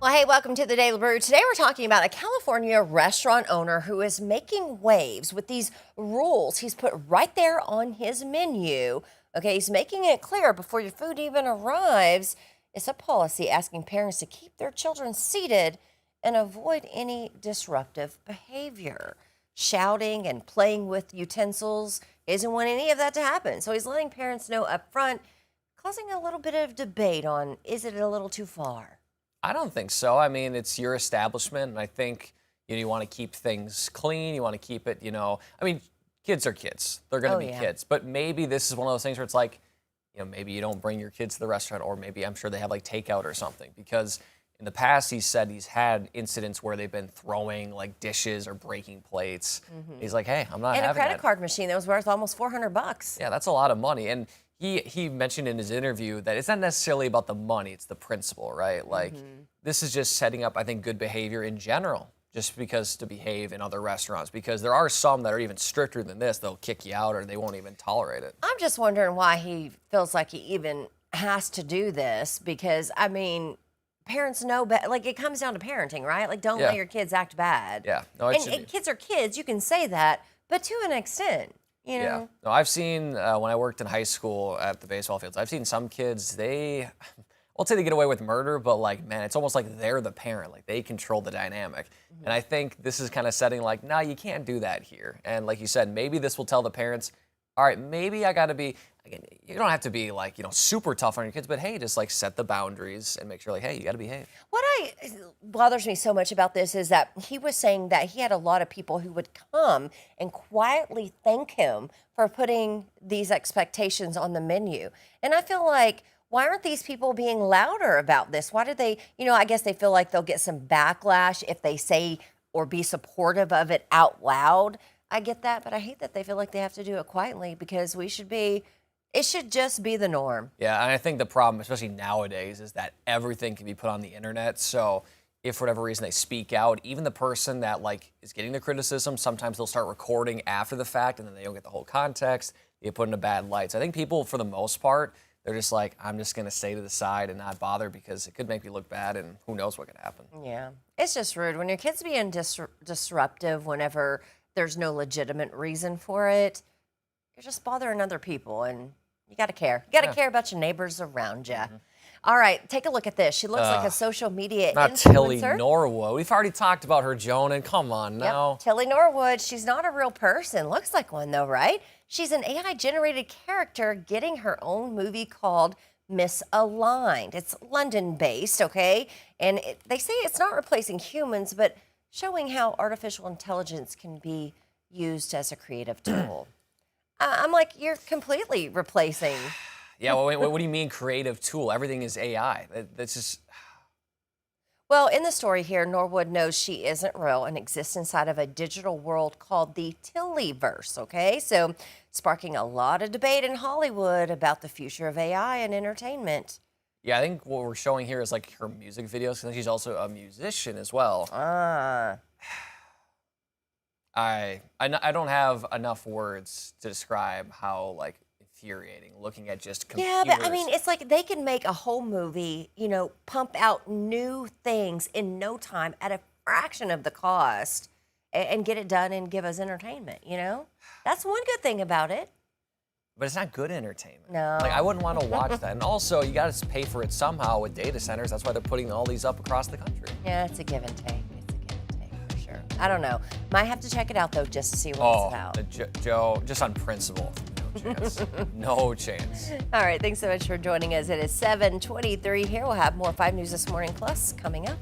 Well, hey, welcome to the Daily Brew. Today we're talking about a California restaurant owner who is making waves with these rules he's put right there on his menu. Okay, he's making it clear before your food even arrives. It's a policy asking parents to keep their children seated and avoid any disruptive behavior. Shouting and playing with utensils isn't wanting any of that to happen. So he's letting parents know up front, causing a little bit of debate on, is it a little too far? I don't think so. I mean, it's your establishment, and I think you want to keep things clean. You want to keep it, I mean, kids are kids. They're going to be kids. But maybe this is one of those things where it's like, maybe you don't bring your kids to the restaurant, or maybe I'm sure they have like takeout or something. Because in the past, he said he's had incidents where they've been throwing like dishes or breaking plates. He's like, hey, I'm not having that. And a credit card machine that was worth almost $400. Yeah, that's a lot of money. And he mentioned in his interview that it's not necessarily about the money, it's the principle, right? Like, this is just setting up, I think, good behavior in general, just because to behave in other restaurants. Because there are some that are even stricter than this. They'll kick you out or they won't even tolerate it. I'm just wondering why he feels like he even has to do this because, I mean, parents know, like, it comes down to parenting, right? Like, don't let your kids act bad. Yeah. No, and kids are kids, you can say that, but to an extent. Yeah. No, I've seen, when I worked in high school at the baseball fields, I've seen some kids, I won't say they get away with murder, but like, man, it's almost like they're the parent. Like, they control the dynamic. And I think this is kind of setting like, nah, you can't do that here. And like you said, maybe this will tell the parents, all right, maybe I got to be, again, you don't have to be like, super tough on your kids, but hey, just like set the boundaries and make sure like, hey, you got to behave. What bothers me so much about this is that he was saying that he had a lot of people who would come and quietly thank him for putting these expectations on the menu. And I feel like, why aren't these people being louder about this? Why do they, I guess they feel like they'll get some backlash if they say or be supportive of it out loud. I get that, but I hate that they feel like they have to do it quietly because it should just be the norm. Yeah, and I think the problem, especially nowadays, is that everything can be put on the internet. So if for whatever reason they speak out, even the person that like is getting the criticism, sometimes they'll start recording after the fact and then they don't get the whole context. They get put in a bad light. So I think people, for the most part, they're just like, I'm just going to stay to the side and not bother because it could make me look bad and who knows what could happen. Yeah, it's just rude. When your kid's being disruptive whenever there's no legitimate reason for it, you're just bothering other people, and you got to care. You got to care about your neighbors around you. All right, take a look at this. She looks like a social media not influencer. Tilly Norwood. We've already talked about her, Joan, and come on now. Yep, Tilly Norwood. She's not a real person. Looks like one, though, right? She's an AI-generated character getting her own movie called Misaligned. It's London-based, okay? And they say it's not replacing humans, but showing how artificial intelligence can be used as a creative tool. I'm like, you're completely replacing. Yeah, well, what do you mean creative tool? Everything is AI. That's just... Well, in the story here, Norwood knows she isn't real and exists inside of a digital world called the Tillyverse, okay? So sparking a lot of debate in Hollywood about the future of AI and entertainment. Yeah, I think what we're showing here is like her music videos, because she's also a musician as well. I don't have enough words to describe how like infuriating looking at just computers. Yeah, but I mean, it's like they can make a whole movie, pump out new things in no time at a fraction of the cost and get it done and give us entertainment, That's one good thing about it. But it's not good entertainment. No. Like, I wouldn't want to watch that. And also, you got to pay for it somehow with data centers. That's why they're putting all these up across the country. Yeah, it's a give and take. For sure. I don't know. Might have to check it out, though, just to see what it's about. Joe, just on principle, no chance. No chance. All right, thanks so much for joining us. It is 7:23 here. We'll have more 5 News This Morning Plus coming up.